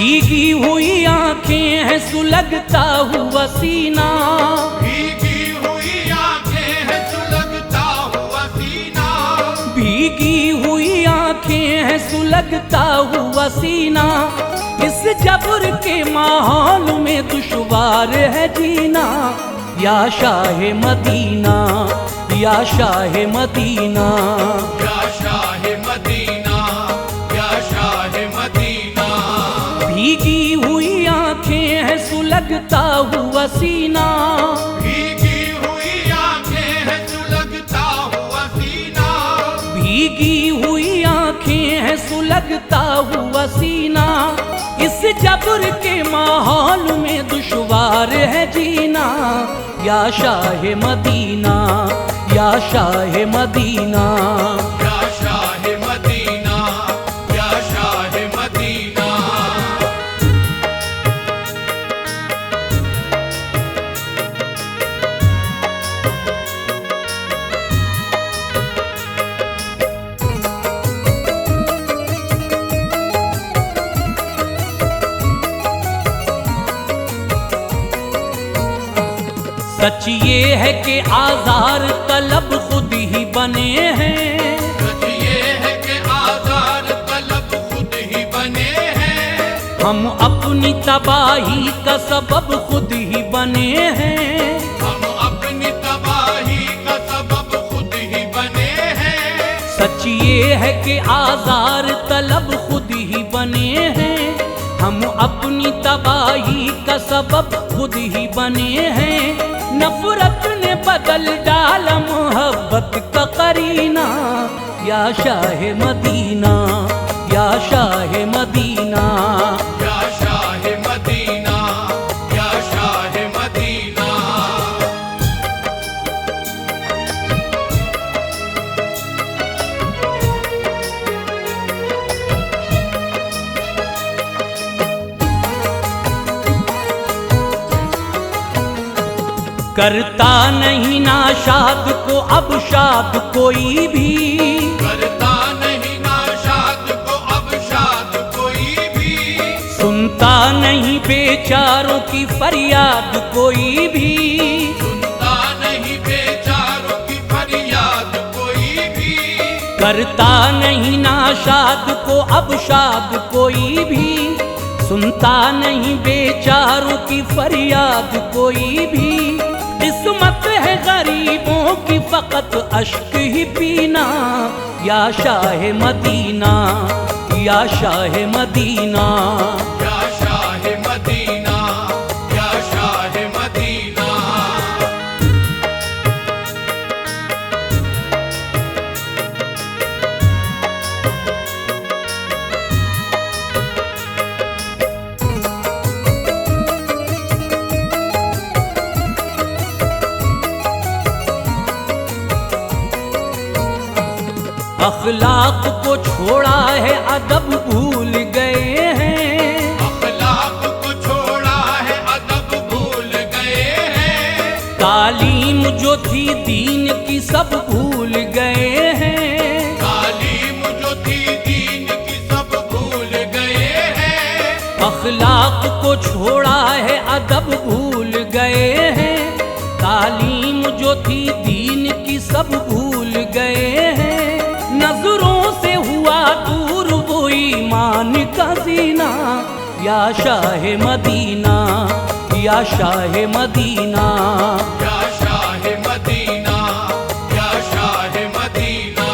भीगी हुई आंखें हैं सुलगता हुआ सीना, भीगी हुई आंखें हैं सुलगता हुआ सीना, भीगी हुई आंखें हैं सुलगता हुआ सीना। इस जबर के माहौल में दुश्वार है जीना, या शाह मदीना, या शाह मदीना, या शाह मदीना, या शाह मदीना। भीगी हुई आंखें हैं सुलगता हुआ सीना, भीगी हुई आंखें हैं सुलगता हुआ सीना, भीगी हुई आंखें हैं सुलगता हुआ सीना। इस जबर के माहौल में दुश्वार है जीना, या शाह मदीना, या शाह मदीना, या शाह मदीना, या शाह मदीना। सच ये है कि आज़ार तलब खुद ही बने हैं, सच ये है कि आज़ार तलब खुद ही बने हैं, हम अपनी तबाही का सबब खुद ही बने हैं, हम अपनी तबाही का सबब खुद ही बने हैं। सच ये है कि आज़ार तलब खुद ही बने हैं, हम अपनी तबाही का सबब खुद ही बने हैं। नफरत ने बदल डाला मोहब्बत का करीना, या शाह मदीना, या शाह मदीना, या शाह मदीना, या शाह मदीना। करता नहीं नाशाद को अब शाद कोई भी, करता नहीं नाशाद को अब शाद कोई भी, सुनता नहीं बेचारों की फरियाद कोई भी, सुनता नहीं बेचारों की फरियाद कोई भी, करता नहीं नाशाद को अब शाद कोई भी, सुनता नहीं बेचारों की फरियाद कोई भी। किस्मत है गरीबों की फकत अश्क ही पीना, या शाह मदीना, या शाह मदीना, या शाह मदीना, या शाह मदीना। अखलाक को छोड़ा है अदब भूल गए हैं, अखलाक को छोड़ा है अदब भूल गए हैं, तालीम जो थी दीन की सब भूल गए हैं, तालीम जो थी दीन की सब भूल गए हैं, अखलाक को छोड़ा है अदब भूल गए हैं, तालीम जो थी दीन की सब भूल गए हैं। नजरों से हुआ दूर वो ईमान का जीना, या शाह मदीना, या शाह मदीना, या शाह मदीना, या शाह मदीना।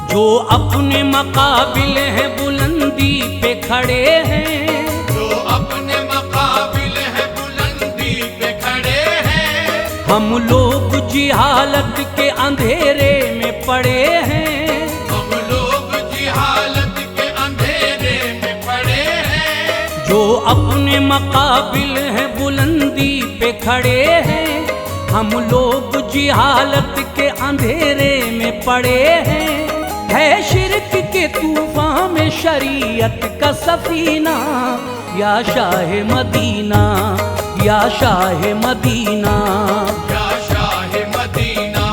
जो अपने मकाबिल हैं बुलंदी पे खड़े हैं, जो अपने मकाबिल है बुलंदी पे खड़े हैं, हम लोग जिहालत के अंधेरे में पड़े हैं, हम लोग जिहालत के अंधेरे में पड़े हैं, जो अपने मकाबिल हैं बुलंदी पे खड़े हैं, हम लोग जिहालत के अंधेरे में पड़े हैं। है शिरक के तूफान में शरीयत का सफीना, या शाह मदीना, या शाह मदीना। या शाह मदीना,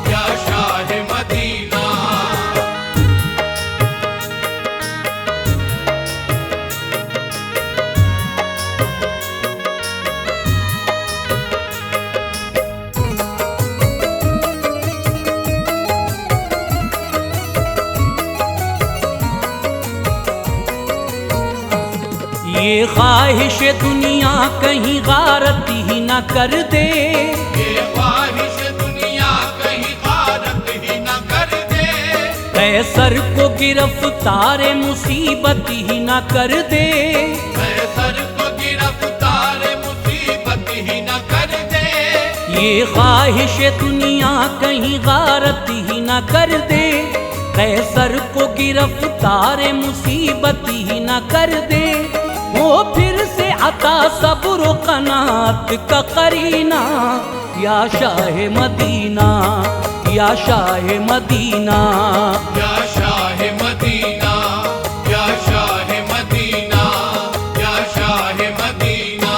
या शाह मदीना। ये ख्वाहिश दुनिया कहीं गारत ही न कर दे, ये ख्वाहिश दुनिया कहीं गारत ही न कर दे। कैसर को गिरफ्तार मुसीबत ही न कर दे, कैसर को गिरफ्तार मुसीबत ही न कर दे। ये ख्वाहिश दुनिया कहीं गारत ही न कर दे, कैसर को गिरफ्तार मुसीबत ही न कर दे। वो फिर से अता सब्र कनात का करीना, या शाह मदीना, या शाह मदीना। या शाह मदीना, या शाह मदीना, या शाह मदीना।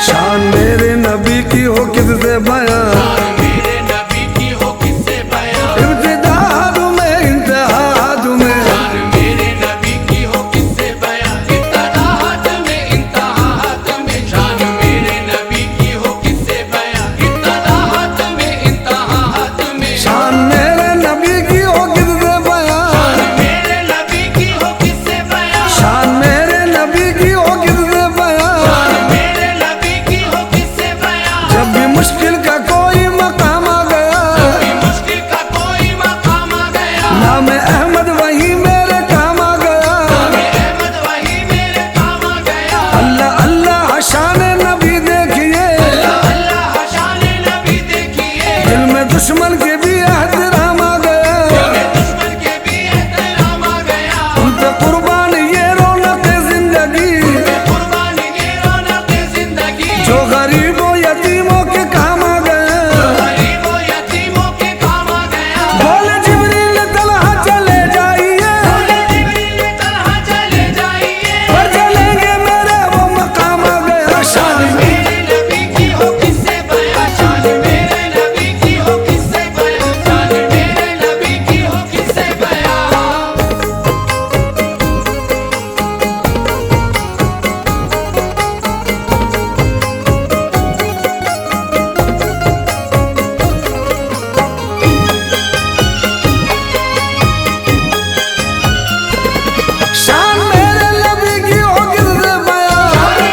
शान मेरे नबी की हो किससे बयां, मेरे नबी की हो किससे बयां। इब्तिदा तुम्हें इंतहा तुम्हें, मेरे नबी की हो किससे बयां। इब्तिदा तुम्हें इंतहा तुम्हें। शान मेरे नबी की हो किससे बयां। इब्तिदा तुम्हें इंतहा तुम्हें। शान मेरे नबी की हो किससे बयां, मेरे नबी की हो किससे बयां। शान मेरे नबी की हो किससे बयां। मेरे नबी की हो किससे बयां। जब भी मुश्किल का कोई मकाम आ गया, कोई मुश्किल का कोई मकाम आ गया। नाम अहमद वही मेरे काम आ गया। अहमद वही मेरे काम आ गया। अल्लाह अल्लाह शान नबी देखिए, अल्लाह शान नबी देखिए। दिल में दुश्मन के भी एहतराम आ गया। दुश्मन के भी एहतराम आ गया। उन पे कुर्बान ये रौनक जिंदगी, कुर्बानी ये रौनक जिंदगी। जो गरीबों यतीमों के काम आ गए। गरीबों यतीमों के काम आ गया। बोले जिब्रील तलहा चले जाइए, जिब्रील तलहा चले जाइए। पर चलेंगे मेरे वो मकाम आ गया। शान मेरे नबी की हो किससे बयां। शान मेरे नबी की हो किससे बयां। शान मेरे नबी की हो किससे बयां। शान मेरे नबी की हो किससे बयां,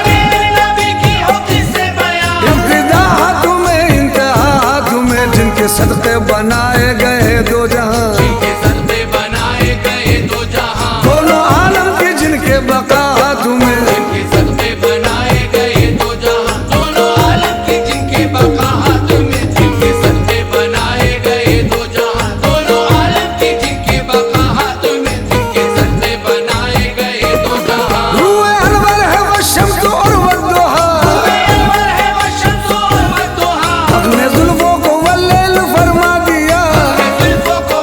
मेरे नबी की हो किससे बयां। इब्तिदा तुम्हें इंतहा तुम्हें, जिनके सदक़े बनाए गए दो जहां, जिनके सदक़े बनाए गए दो जहां। दोनों आलम की जिनके बका तुम्हें, जिनके सदक़े बनाए गए दो जहां। दोनों आलम की जिनके बका तुम्हें। जिनके सदक़े बनाए गए दो जहां। दोनों आलम की जिनके बका तुम्हें। जिनके सदक़े बनाए गए दो जहां। रूए अनवर है वो शम्स और वो दुहा, अनवर है वो शम्स और वो दुहा। अपने जुल्फों को वल्लैल फरमा दिया। जुल्फों को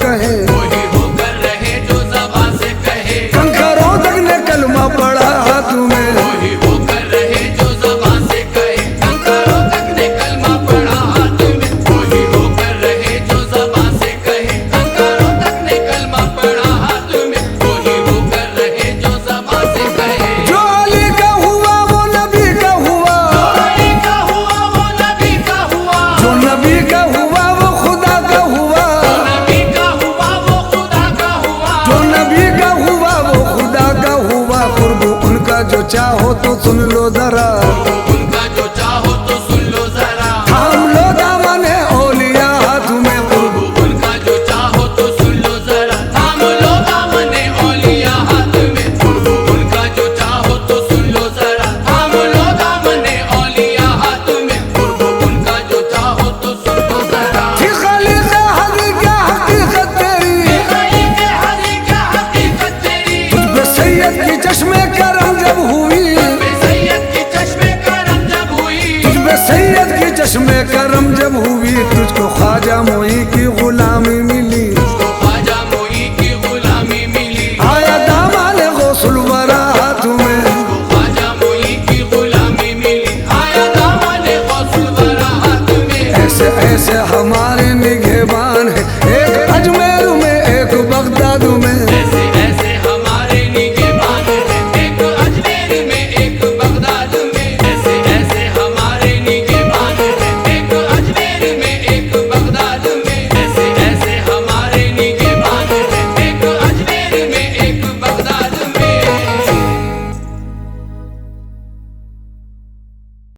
कहे, वही होकर रहे जो ज़बान से कहे। कंकरों तक ने कलमा पढ़ा हाथ में, वही होकर रहे जो ज़बान से कहे। कंकरों तक ने कलमा पढ़ा हाथ में, वही होकर रहे जो ज़बान से कहे। कंकरों तक ने कलमा पढ़ा हाथ में, वही होकर रहे जो ज़बान से कहे। जो अली का हुआ वो नबी का हुआ, अली का हुआ वो नबी का हुआ, जो नबी का हुआ वो खुदा का हुआ, नबी का हुआ वो खुदा का हुआ, जो नबी का हुआ वो खुदा का हुआ। कुर्ब उनका जो चाहो तो सुन लो जरा, उनका जो चाहो तो सुन लो जरा। हम लो दामने औलिया हाथ में, कुर्ब उनका जो चाहो तो सुन लो जरा। थाम लो दामने औलिया हाथ में, उनका जो चाहो तो सुन लो जरा। थाम लो दामने औलिया हाथ में, उनका जो चाहो तो सुन लो जरा। थी खलीक़े हदी क्या हकीकत तेरी, गली के हरी क्या हकीकत तेरी, तुझ पे सैयद की चश्मे करम जब हुई, सैयद की चश्मे करम जब हुई, तुझ पे सैयद की चश्मे करम जब हुई, तुझको ख्वाजा मोई की गुलामी